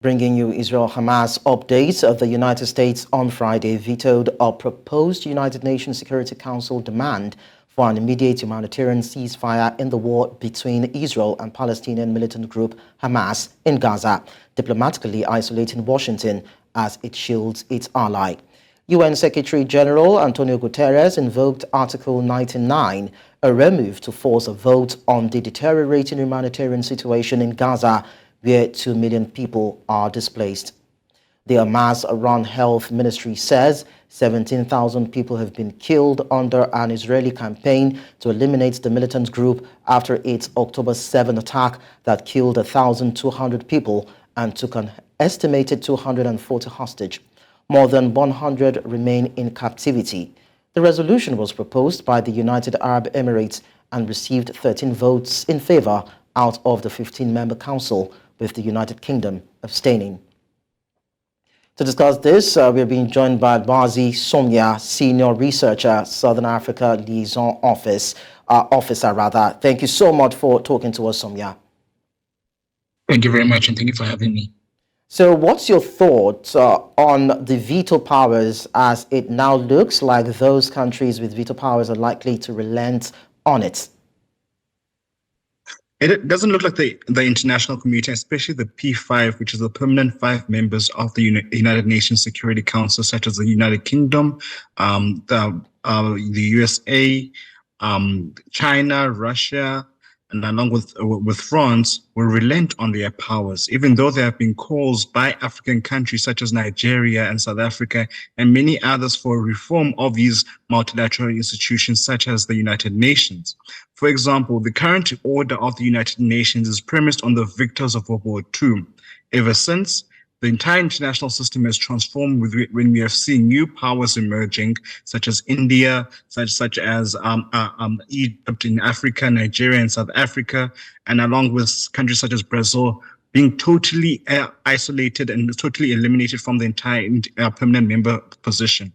Bringing you Israel-Hamas updates. The United States on Friday vetoed a proposed United Nations Security Council demand for an immediate humanitarian ceasefire in the war between Israel and Palestinian militant group Hamas in Gaza, diplomatically isolating Washington as it shields its ally. UN Secretary General Antonio Guterres invoked Article 99, a remove to force a vote on the deteriorating humanitarian situation in Gaza, where 2 million people are displaced. The Hamas-run health ministry says 17,000 people have been killed under an Israeli campaign to eliminate the militant group after its October 7 attack that killed 1,200 people and took an estimated 240 hostage. More than 100 remain in captivity. The resolution was proposed by the United Arab Emirates and received 13 votes in favor out of the 15-member council, with the United Kingdom abstaining. To discuss this, we're being joined by Lwazi, Somya, Senior Researcher, Southern Africa Liaison Officer. Thank you so much for talking to us, Somya. Thank you very much, and thank you for having me. So what's your thoughts on the veto powers, as it now looks like those countries with veto powers are likely to relent on it? It doesn't look like the international community, especially the P5, which is the permanent 5 members of the United Nations Security Council, such as the United Kingdom, the USA, China, Russia, and along with France, will relent on their powers, even though there have been calls by African countries such as Nigeria and South Africa and many others for reform of these multilateral institutions such as the United Nations. For example, the current order of the United Nations is premised on the victors of World War II. Ever since, the entire international system has transformed when we have seen new powers emerging, such as India, such as Egypt in Africa, Nigeria and South Africa, and along with countries such as Brazil being totally isolated and totally eliminated from the entire permanent member position.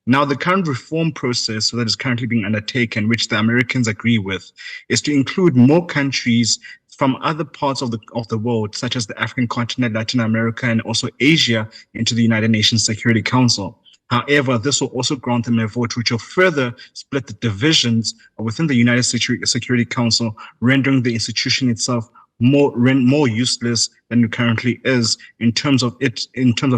Now, the current reform process that is currently being undertaken, which the Americans agree with, is to include more countries from other parts of the world, such as the African continent, Latin America, and also Asia, into the United Nations Security Council. However, this will also grant them a vote which will further split the divisions within the United Security Council, rendering the institution itself more useless than it currently is in terms of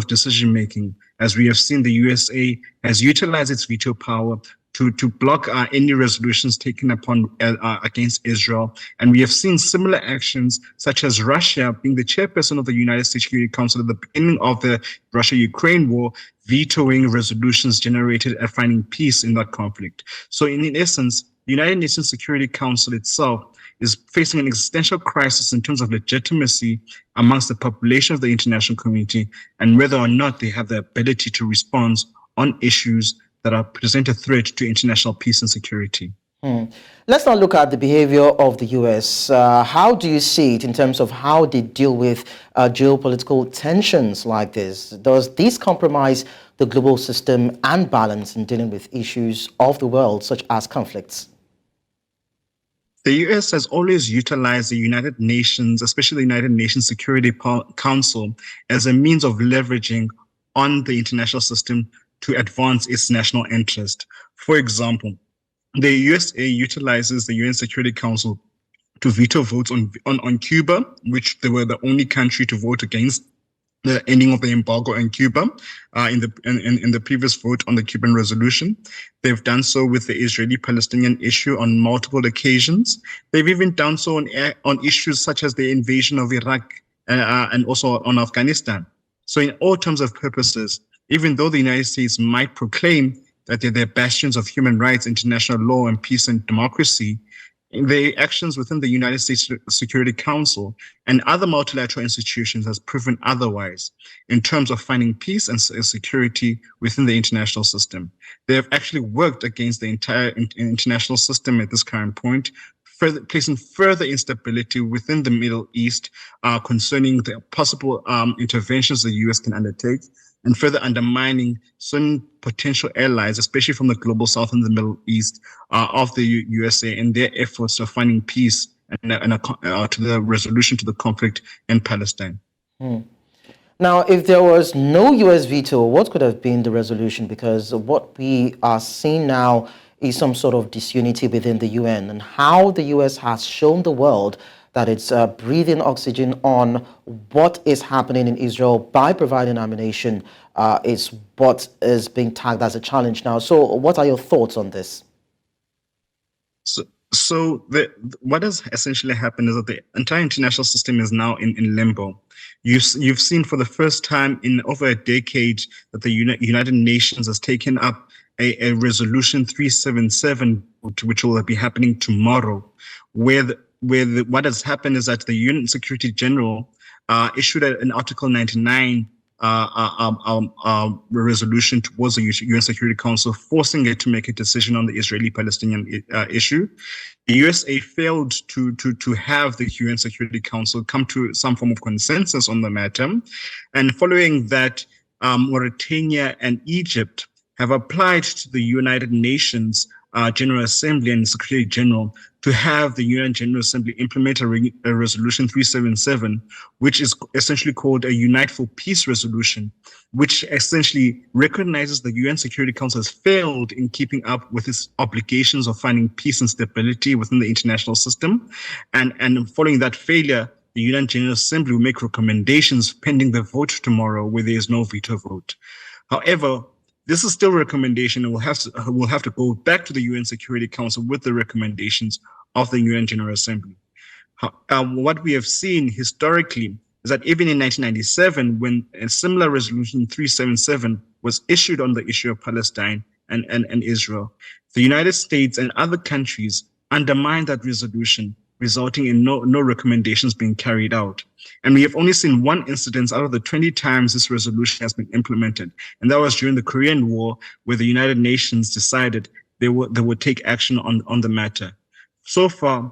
decision making. As we have seen, the USA has utilized its veto power to block any resolutions taken upon against Israel. And we have seen similar actions, such as Russia being the chairperson of the United States Security Council at the beginning of the Russia-Ukraine war, vetoing resolutions generated at finding peace in that conflict. So in essence, the United Nations Security Council itself is facing an existential crisis in terms of legitimacy amongst the population of the international community and whether or not they have the ability to respond on issues that present a threat to international peace and security. Let's now look at the behavior of the U.S. How do you see it in terms of how they deal with geopolitical tensions like this? Does this compromise the global system and balance in dealing with issues of the world, such as conflicts? The U.S. has always utilized the United Nations, especially the United Nations Security Council, as a means of leveraging on the international system to advance its national interest. For example, the USA utilizes the UN Security Council to veto votes on Cuba, which they were the only country to vote against the ending of the embargo on Cuba in the previous vote on the Cuban resolution. They've done so with the Israeli-Palestinian issue on multiple occasions. They've even done so on issues such as the invasion of Iraq and also on Afghanistan. So in all terms of purposes, even though the United States might proclaim that they're bastions of human rights, international law, and peace and democracy, the actions within the United States Security Council and other multilateral institutions has proven otherwise in terms of finding peace and security within the international system. They have actually worked against the entire international system at this current point, placing further instability within the Middle East concerning the possible interventions the U.S. can undertake, and further undermining certain potential allies, especially from the global south and the Middle East, of the USA in their efforts of finding peace and to the resolution to the conflict in Palestine. Now, if there was no U.S. veto, what could have been the resolution? Because what we are seeing now is some sort of disunity within the UN, and how the U.S. has shown the world that it's breathing oxygen on what is happening in Israel by providing ammunition is what is being tagged as a challenge now. So what are your thoughts on this? What has essentially happened is that the entire international system is now in limbo. You've seen for the first time in over a decade that the United Nations has taken up a resolution 377, which will be happening tomorrow, what has happened is that the UN Security General issued an Article 99 resolution towards the UN Security Council, forcing it to make a decision on the Israeli-Palestinian issue. The USA failed to have the UN Security Council come to some form of consensus on the matter, and following that, Mauritania and Egypt have applied to the United Nations General Assembly and Secretary General to have the UN General Assembly implement a resolution 377, which is essentially called a Unite for Peace resolution, which essentially recognizes the UN Security Council has failed in keeping up with its obligations of finding peace and stability within the international system. And following that failure, the UN General Assembly will make recommendations pending the vote tomorrow, where there is no veto vote. However, this is still a recommendation, and we'll have to go back to the UN Security Council with the recommendations of the UN General Assembly. What we have seen historically is that even in 1997, when a similar resolution 377 was issued on the issue of Palestine and Israel, the United States and other countries undermined that resolution, resulting in no recommendations being carried out. And we have only seen one incident out of the 20 times this resolution has been implemented. And that was during the Korean War, where the United Nations decided they would take action on the matter. So far,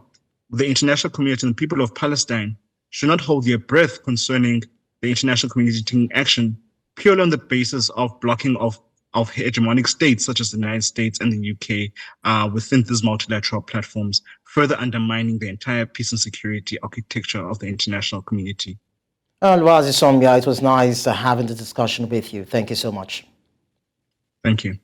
the international community and the people of Palestine should not hold their breath concerning the international community taking action purely on the basis of blocking of hegemonic states such as the United States and the UK within these multilateral platforms, further undermining the entire peace and security architecture of the international community. Lwazi, Somya, it was nice having the discussion with you. Thank you so much. Thank you.